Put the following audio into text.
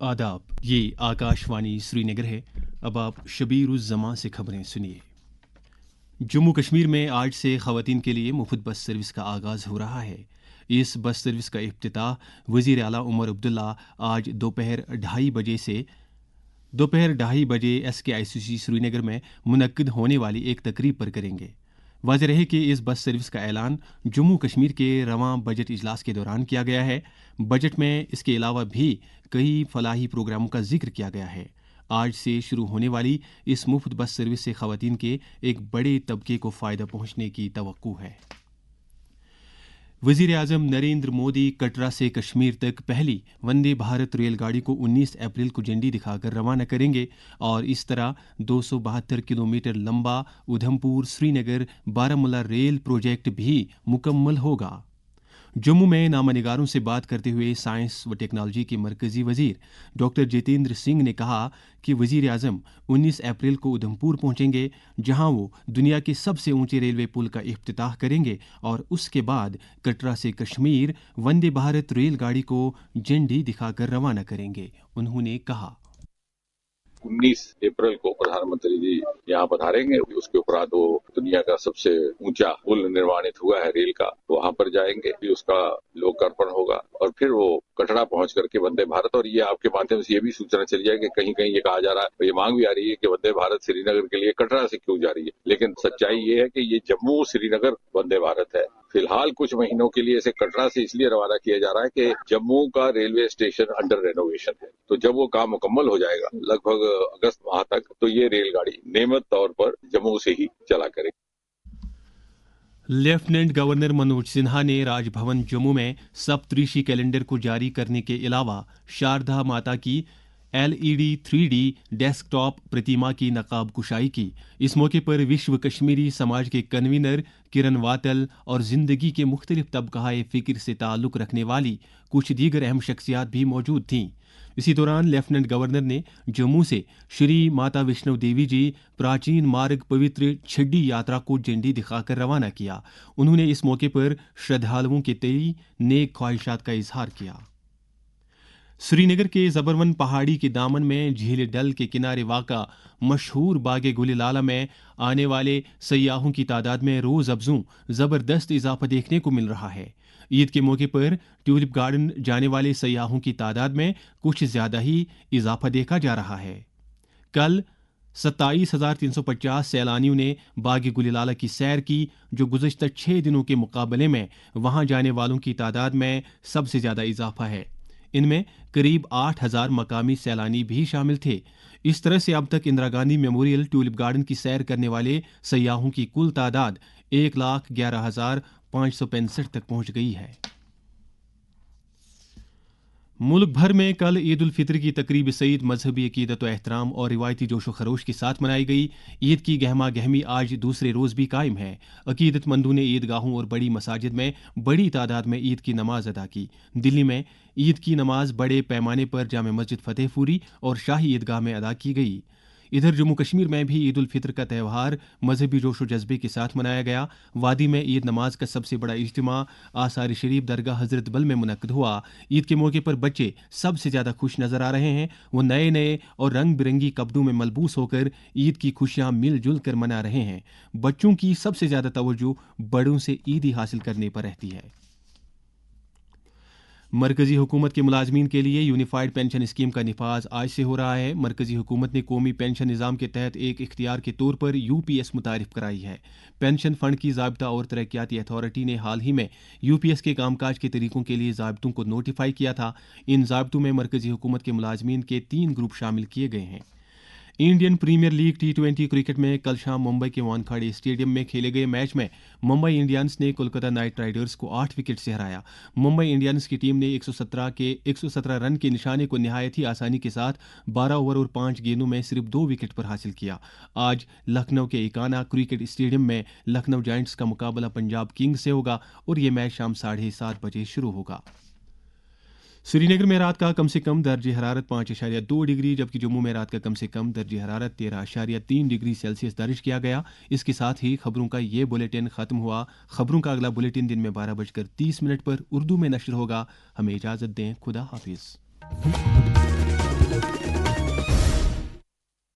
आदाब, ये आकाशवाणी श्रीनगर है। अब आप शबीर उज़ ज़मां से खबरें सुनिए। जम्मू कश्मीर में आज से ख़वातीन के लिए मुफ्त बस सर्विस का आगाज़ हो रहा है। इस बस सर्विस का इफ्तिताह वज़ीर आला उमर अब्दुल्ला आज दोपहर 2:30 बजे SKICC श्रीनगर में मुनक्किद होने वाली एक तकरीब पर करेंगे। वाज़ेह रहे कि इस बस सर्विस का ऐलान जम्मू कश्मीर के रवां बजट इजलास के दौरान किया गया है। बजट में इसके अलावा भी कई फलाही प्रोग्रामों का जिक्र किया गया है। आज से शुरू होने वाली इस मुफ्त बस सर्विस से ख़वातीन के एक बड़े तबके को फ़ायदा पहुंचने की तवक्को है। वज़ीर आज़म नरेंद्र मोदी कटरा से कश्मीर तक पहली वंदे भारत रेलगाड़ी को 19 अप्रैल को झंडी दिखाकर रवाना करेंगे और इस तरह 272 किलोमीटर लंबा उधमपुर श्रीनगर बारामूला रेल प्रोजेक्ट भी मुकम्मल होगा। जम्मू में नामानिगारों से बात करते हुए साइंस व टेक्नोलॉजी के मरकजी वजीर डॉक्टर जितेंद्र सिंह ने कहा कि वजीर आज़म 19 अप्रैल को उधमपुर पहुंचेंगे, जहां वो दुनिया के सबसे ऊंचे रेलवे पुल का इफ्तिताह करेंगे और उसके बाद कटरा से कश्मीर वंदे भारत रेलगाड़ी को झंडी दिखाकर रवाना करेंगे। उन्होंने कहा, 19 अप्रैल को प्रधानमंत्री जी यहाँ पधारेंगे। उसके उपरांत वो दुनिया का सबसे ऊंचा पुल निर्माणित हुआ है रेल का, वहां पर जाएंगे, फिर उसका लोकार्पण होगा और फिर वो कटरा पहुंच करके वंदे भारत। और ये आपके माध्यम से ये भी सूचना चली जाए कि कहीं कहीं ये कहा जा रहा है, ये मांग भी आ रही है कि वंदे भारत श्रीनगर के लिए कटरा से क्यों जा रही है, लेकिन सच्चाई ये है कि ये जम्मू श्रीनगर वंदे भारत है। फिलहाल कुछ महीनों के लिए इसे कटरा से इसलिए रवाना किया जा रहा है कि जम्मू का रेलवे स्टेशन अंडर रेनोवेशन है, तो जब वो काम मुकम्मल हो जाएगा लगभग अगस्त माह तक, तो ये रेलगाड़ी नियमित तौर पर जम्मू से ही चला करेगी। लेफ्टिनेंट गवर्नर मनोज सिन्हा ने राजभवन जम्मू में सप्तऋषि कैलेंडर को जारी करने के अलावा शारदा माता की LED 3D डेस्कटॉप प्रतिमा की नकाब कुशाई की। इस मौके पर विश्व कश्मीरी समाज के कन्वीनर किरण वातल और जिंदगी के मुख्तलिफ तबकाए फ़िक्र से ताल्लुक़ रखने वाली कुछ दीगर अहम शख्सियात भी मौजूद थीं। इसी दौरान लेफ्टिनेंट गवर्नर ने जम्मू से श्री माता वैष्णो देवी जी प्राचीन मार्ग पवित्र छड्डी यात्रा को झंडी दिखाकर रवाना किया। उन्होंने इस मौके पर श्रद्धालुओं के तई नेक ख्वाहिशात का इजहार किया। श्रीनगर के ज़बरवन पहाड़ी के दामन में झील डल के किनारे वाक़ा मशहूर बागे गुलिलाला में आने वाले सयाहों की तादाद में रोज़ अफजूं ज़बरदस्त इजाफा देखने को मिल रहा है। ईद के मौके पर ट्यूलिप गार्डन जाने वाले सयाहों की तादाद में कुछ ज़्यादा ही इजाफा देखा जा रहा है। कल 27,350 सैलानियों ने बाग गुलिलाला की सैर की, जो गुज़श्ता 6 दिनों के मुकाबले में वहां जाने वालों की तादाद में सबसे ज़्यादा इजाफा है। इनमें करीब 8,000 मकामी सैलानी भी शामिल थे। इस तरह से अब तक Indira Gandhi memorial tulip garden की सैर करने वाले सयाहों की कुल तादाद 1,11,565 तक पहुंच गई है। मुल्क भर में कल ईद उल फितर की तकरीब सईद मजहबी अकीदत व एहतराम और रिवायती जोशो खरोश के साथ मनाई गई। ईद की गहमा गहमी आज दूसरे रोज़ भी कायम है। अकीदतमंदों ने ईदगाहों और बड़ी मसाजिद में बड़ी तादाद में ईद की नमाज अदा की। दिल्ली में ईद की नमाज बड़े पैमाने पर जामे मस्जिद फतेहपुरी और शाही ईदगाह में अदा की गई। इधर जम्मू कश्मीर में भी ईद उल फितर का त्यौहार मजहबी जोशो जज्बे के साथ मनाया गया। वादी में ईद नमाज का सबसे बड़ा इज्तिमा आसार शरीफ दरगाह हजरत बल में मुनक्किद हुआ। ईद के मौके पर बच्चे सबसे ज़्यादा खुश नजर आ रहे हैं। वो नए नए और रंग बिरंगी कपड़ों में मलबूस होकर ईद की खुशियां मिलजुल कर मना रहे हैं। बच्चों की सबसे ज़्यादा तवज्जो बड़ों से ईदी हासिल करने पर रहती है। मरकजी हुकूमत के मुलाजमीन के लिए यूनिफाइड पेंशन स्कीम का निफाज आज से हो रहा है। मरकजी हुकूमत ने कौमी पेंशन निज़ाम के तहत एक इख्तियार के तौर पर UPS मुतारिफ कराई है। पेंशन फंड की ज़ाब्ता और तरक्याती अथॉरिटी ने हाल ही में UPS के कामकाज के तरीकों के लिए ज़ाब्तों को नोटिफाई किया था। इन ज़ाब्तों में मरकजी हुकूमत के मुलाजमीन के 3 ग्रुप शामिल किए गए हैं। Indian premiere league T20 cricket में कल शाम मुंबई के वानखेड़े स्टेडियम में खेले गए मैच में मुंबई इंडियंस ने कोलकाता नाइट राइडर्स को 8 विकेट से हराया। मुंबई इंडियंस की टीम ने 117 रन के निशाने को निहायत ही आसानी के साथ 12 ओवर और 5 गेंदों में सिर्फ 2 विकेट पर हासिल किया। आज लखनऊ के इकाना क्रिकेट स्टेडियम में लखनऊ जायंट्स का मुकाबला पंजाब किंग्स से होगा और ये मैच शाम 7:30 बजे शुरू होगा। श्री नगर में रात का कम से कम दर्ज हरारत 5.2 डिग्री, जबकि जम्मू में रात का कम से कम दर्ज हरारत 13.3 डिग्री सेल्सियस दर्ज किया गया। इसके साथ ही खबरों का ये बुलेटिन खत्म हुआ। खबरों का अगला बुलेटिन दिन में 12:30 पर उर्दू में नश्र होगा। हमें इजाजत दें। खुदा हाफिज।